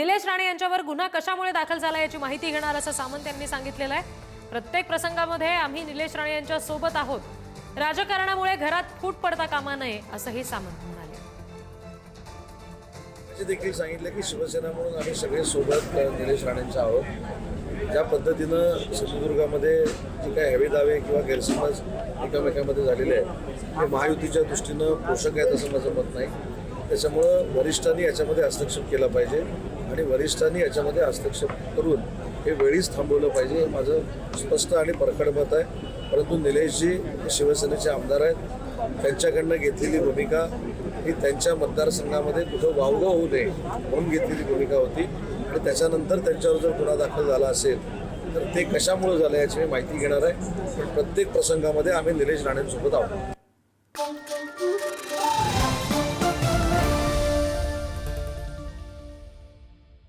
निलेश राणे यांच्यावर गुन्हा कशामुळे दाखल झाला याची माहिती घेणार असं सामंत यांनी सांगितलेलं आहे। प्रत्येक प्रसंगामध्ये आम्ही निलेश राणे यांच्या सोबत आहोत, राजकारणामुळे घरात फूट पडता कामा नये असंही सामंत म्हणाले। देखील सांगितलं की शिवसेना म्हणून आम्ही सगळे सोबत निलेश राणेंच्या आहोत। ज्या पद्धतीनं सिंधुदुर्गामध्ये जे काही हवे दावे किंवा गैरसमज एकमेकांमध्ये झालेले आहेत ते महायुतीच्या दृष्टीनं पोषक आहेत असं माझं मत नाही। त्याच्यामुळं वरिष्ठांनी याच्यामध्ये हस्तक्षेप केला पाहिजे आणि वरिष्ठांनी याच्यामध्ये हस्तक्षेप करून हे वेळीच थांबवलं पाहिजे, हे माझं स्पष्ट आणि परखड मत आहे। परंतु निलेशजी शिवसेनेचे आमदार आहेत, त्यांच्याकडनं घेतलेली भूमिका ही त्यांच्या मतदारसंघामध्ये कुठं वावगं होऊ नये म्हणून घेतलेली भूमिका होती आणि त्याच्यानंतर त्यांच्यावर जर गुन्हा दाखल झाला असेल तर ते कशामुळे झालं याची मी माहिती घेणार आहे। पण प्रत्येक प्रसंगामध्ये आम्ही निलेश राणेंसोबत आहोत।